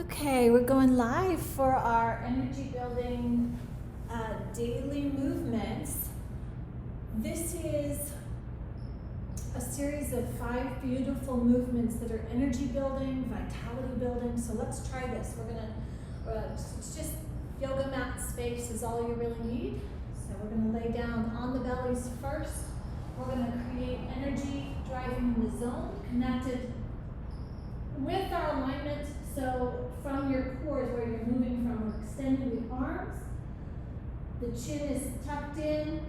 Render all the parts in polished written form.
Okay, we're going live for our energy building daily movements. This is a series of 5 beautiful movements that are energy building, vitality building. So let's try this. We're gonna, it's just yoga mat space is all you really need. So we're gonna lay down on the bellies first. We're gonna create energy driving the zone connected with our alignment. So from your core is where you're moving from. We're extending the arms. The chin is tucked in.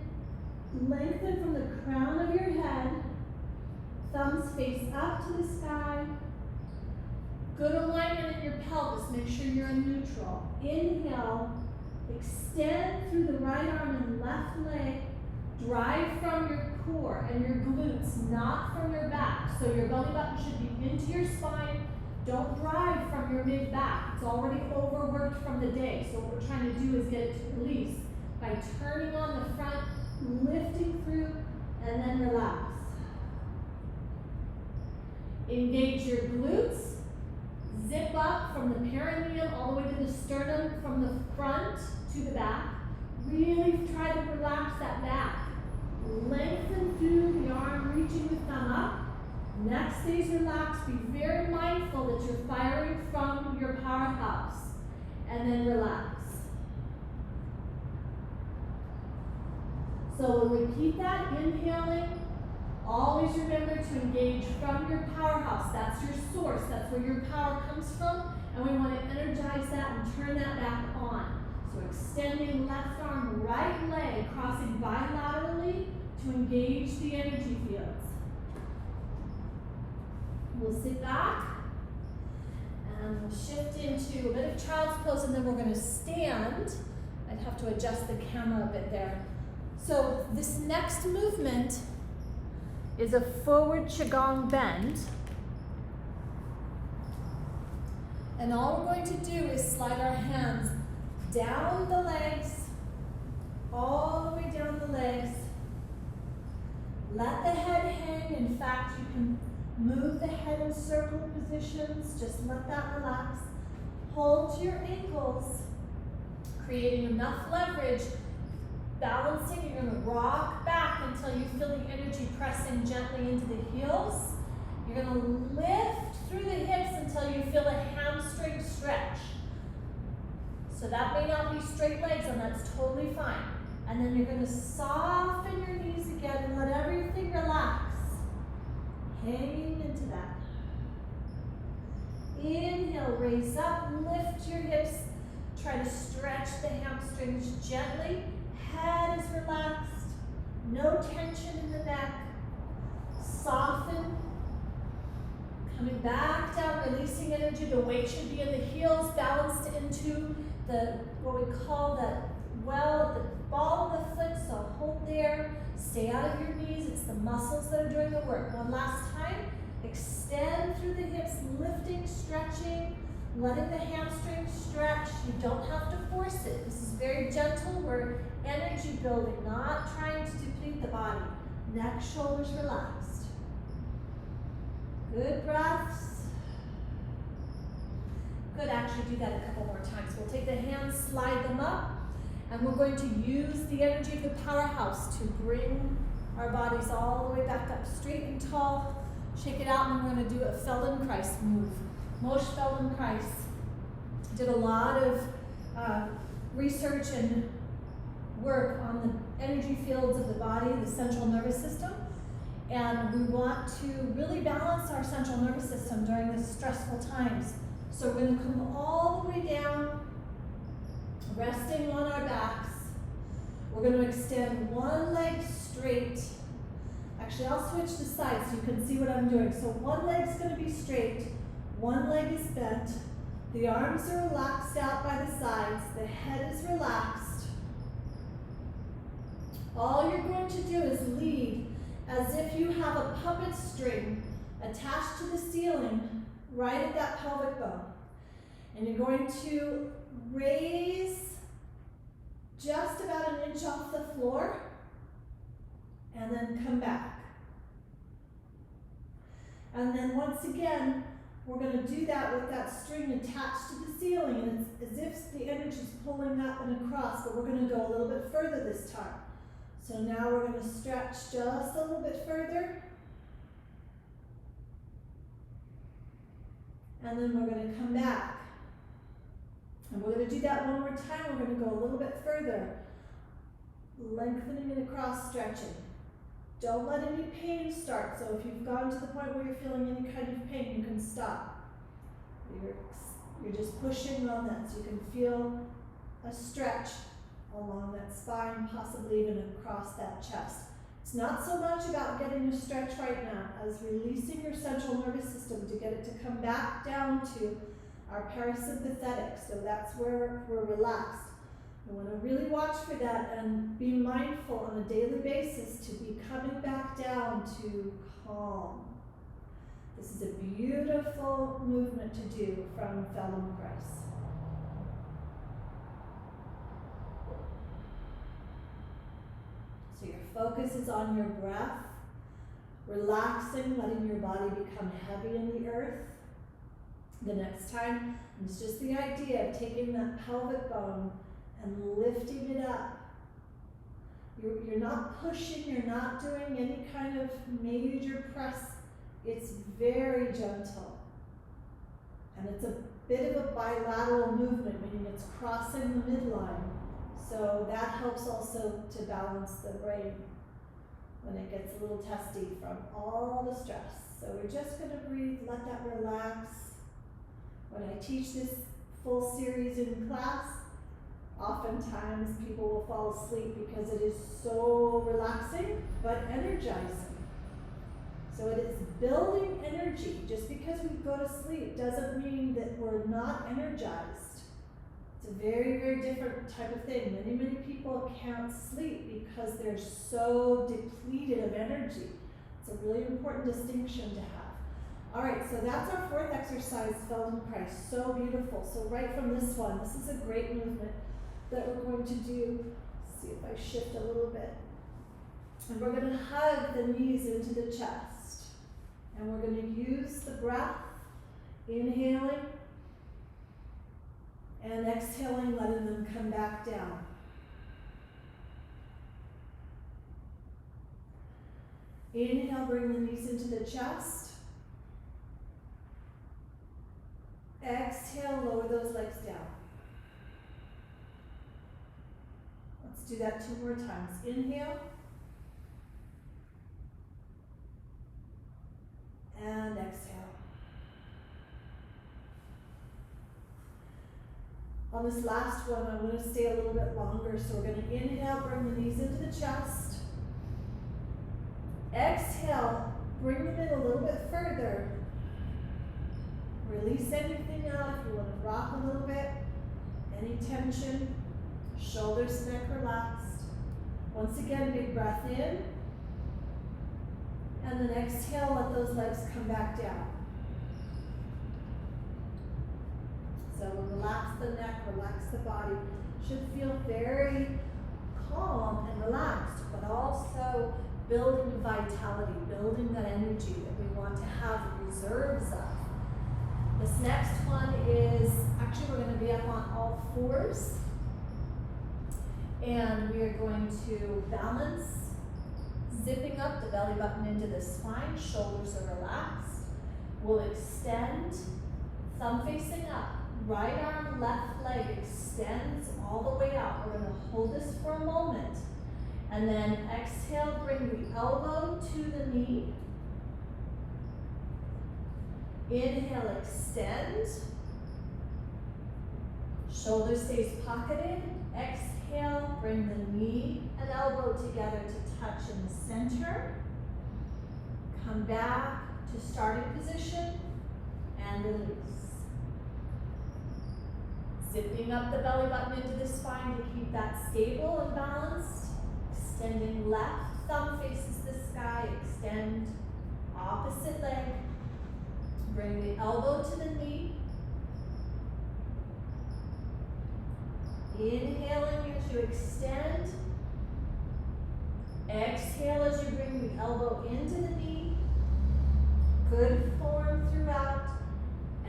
Lengthen from the crown of your head. Thumbs face up to the sky. Good alignment in your pelvis. Make sure you're in neutral. Inhale. Extend through the right arm and left leg. Drive from your core and your glutes, not from your back. So your belly button should be into your spine. Don't drive from your mid-back. It's already overworked from the day. So what we're trying to do is get it to release by turning on the front, lifting through, and then relax. Engage your glutes. Zip up from the perineum all the way to the sternum, from the front to the back. Really try to relax that back. Lengthen through the arm, reaching the thumb up. Neck stays relaxed. Be very mindful that you're firing from your powerhouse. And then relax. So we'll repeat that, inhaling. Always remember to engage from your powerhouse. That's your source. That's where your power comes from. And we want to energize that and turn that back on. So extending left arm, right leg, crossing bilaterally to engage the energy fields. We'll sit back and we'll shift into a bit of child's pose, and then we're going to stand. I'd have to adjust the camera a bit there. So this next movement is a forward Qigong bend. And all we're going to do is slide our hands down the legs, all the way down the legs. Let the head hang. In fact, you can move the head in circle positions. Just let that relax. Hold to your ankles, creating enough leverage. Balancing, you're going to rock back until you feel the energy pressing gently into the heels. You're going to lift through the hips until you feel a hamstring stretch. So that may not be straight legs, and that's totally fine. And then you're going to soften your knees again and let everything relax. Hanging into that. Inhale, raise up, lift your hips. Try to stretch the hamstrings gently. Head is relaxed. No tension in the neck. Soften. Coming back down, releasing energy. The weight should be in the heels, balanced into the, what we call the well at the ball of the foot. So hold there. Stay out of your knees. It's the muscles that are doing the work. One last time. Extend through the hips, lifting, stretching, letting the hamstrings stretch. You don't have to force it. This is very gentle. We're energy building, not trying to deplete the body. Neck, shoulders relaxed. Good breaths. Good, actually do that a couple more times. We'll take the hands, slide them up, and we're going to use the energy of the powerhouse to bring our bodies all the way back up, straight and tall. Shake it out, and we're going to do a Feldenkrais move. Moshe Feldenkrais did a lot of research and work on the energy fields of the body, the central nervous system. And we want to really balance our central nervous system during these stressful times. So we're going to come all the way down, resting on our backs. We're going to extend one leg straight. Actually, I'll switch the sides so you can see what I'm doing. So one leg's going to be straight, one leg is bent. The arms are relaxed out by the sides. The head is relaxed. All you're going to do is lead as if you have a puppet string attached to the ceiling right at that pelvic bone. And you're going to raise just about an inch off the floor and then come back. And then once again, we're going to do that with that string attached to the ceiling, and it's as if the energy is pulling up and across, but we're going to go a little bit further this time. So now we're going to stretch just a little bit further. And then we're going to come back. And we're going to do that one more time. We're going to go a little bit further. Lengthening it across, stretching. Don't let any pain start. So if you've gone to the point where you're feeling any kind of pain, you can stop. You're just pushing on that, so you can feel a stretch along that spine, possibly even across that chest. It's not so much about getting a stretch right now as releasing your central nervous system to get it to come back down to our parasympathetic. So that's where we're relaxed. We want to really watch for that and be mindful on a daily basis to be coming back down to calm. This is a beautiful movement to do from Feldenkrais. So your focus is on your breath, relaxing, letting your body become heavy in the earth. The next time, it's just the idea of taking that pelvic bone and lifting it up. You're not pushing, you're not doing any kind of major press. It's very gentle. And it's a bit of a bilateral movement, meaning it's crossing the midline. So that helps also to balance the brain when it gets a little testy from all the stress. So we're just going to breathe, let that relax. When I teach this full series in class, oftentimes people will fall asleep because it is so relaxing but energizing. So it is building energy. Just because we go to sleep doesn't mean that we're not energized. It's a very, very different type of thing. Many people can't sleep because they're so depleted of energy. It's a really important distinction to have. All right, so that's our fourth exercise, Feldenkrais. So beautiful. So right from this one, this is a great movement that we're going to do. Let's see if I shift a little bit. And we're going to hug the knees into the chest. And we're going to use the breath, inhaling and exhaling, letting them come back down. Inhale, bring the knees into the chest. Exhale, lower those legs down. Let's do that 2 more times. Inhale. And exhale. On this last one, I'm going to stay a little bit longer. So we're going to inhale, bring the knees into the chest. Exhale, bring them in a little bit further. Release anything out if you want to rock a little bit. Any tension, shoulders, neck relaxed. Once again, big breath in. And then exhale, let those legs come back down. So relax the neck, relax the body. Should feel very calm and relaxed, but also building vitality, building that energy that we want to have reserves of. This next one is, actually we're going to be up on all fours. And we are going to balance, zipping up the belly button into the spine, shoulders are relaxed. We'll extend, thumb facing up. Right arm, left leg extends all the way out. We're going to hold this for a moment. And then exhale, bring the elbow to the knee. Inhale, extend. Shoulder stays pocketed. Exhale, bring the knee and elbow together to touch in the center. Come back to starting position and release. Zipping up the belly button into the spine to keep that stable and balanced. Extending left, thumb faces the sky. Extend opposite leg. Bring the elbow to the knee. Inhaling as you extend. Exhale as you bring the elbow into the knee. Good form throughout.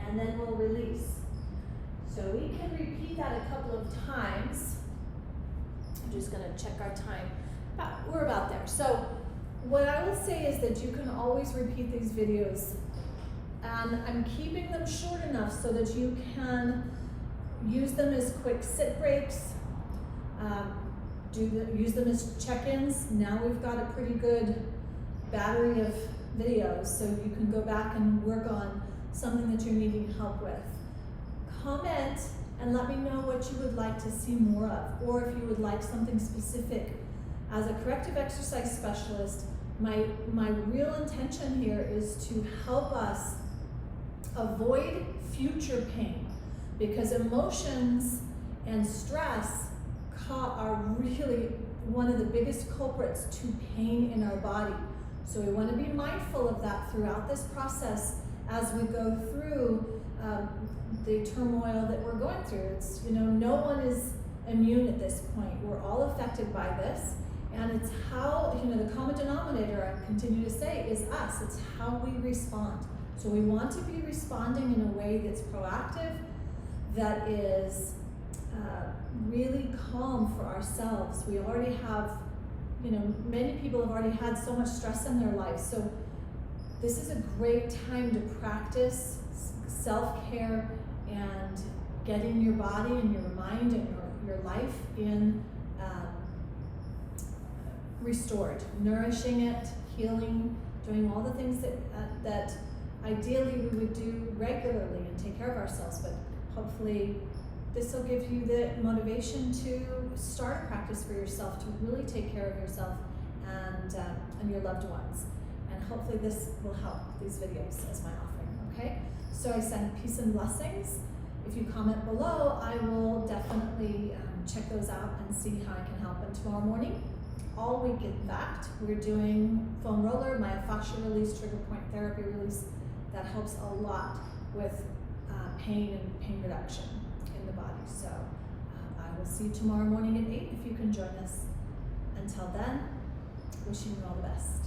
and then we'll release. So we can repeat that a couple of times. I'm just gonna check our time. We're about there. So what I will say is that you can always repeat these videos, and I'm keeping them short enough so that you can use them as quick sit breaks, use them as check-ins. Now we've got a pretty good battery of videos, so you can go back and work on something that you're needing help with. Comment and let me know what you would like to see more of, or if you would like something specific. As a corrective exercise specialist, my real intention here is to help us avoid future pain, because emotions and stress are really one of the biggest culprits to pain in our body. So we want to be mindful of that throughout this process as we go through the turmoil that we're going through. It's, no one is immune at this point. We're all affected by this, and it's how, the common denominator, I continue to say, is us. It's how we respond. So we want to be responding in a way that's proactive, that is really calm for ourselves. We already have, many people have already had so much stress in their lives. So this is a great time to practice self-care and getting your body and your mind and your life in restored, nourishing it, healing, doing all the things that ideally we would do regularly and take care of ourselves. But hopefully this will give you the motivation to start a practice for yourself, to really take care of yourself and your loved ones. And hopefully this will help, these videos, as my offering, okay? So I send peace and blessings. If you comment below, I will definitely check those out and see how I can help. And tomorrow morning, all week in fact, we're doing foam roller, myofascial release, trigger point therapy release. That helps a lot with pain and pain reduction in the body. So I will see you tomorrow morning at 8 if you can join us. Until then, wishing you all the best.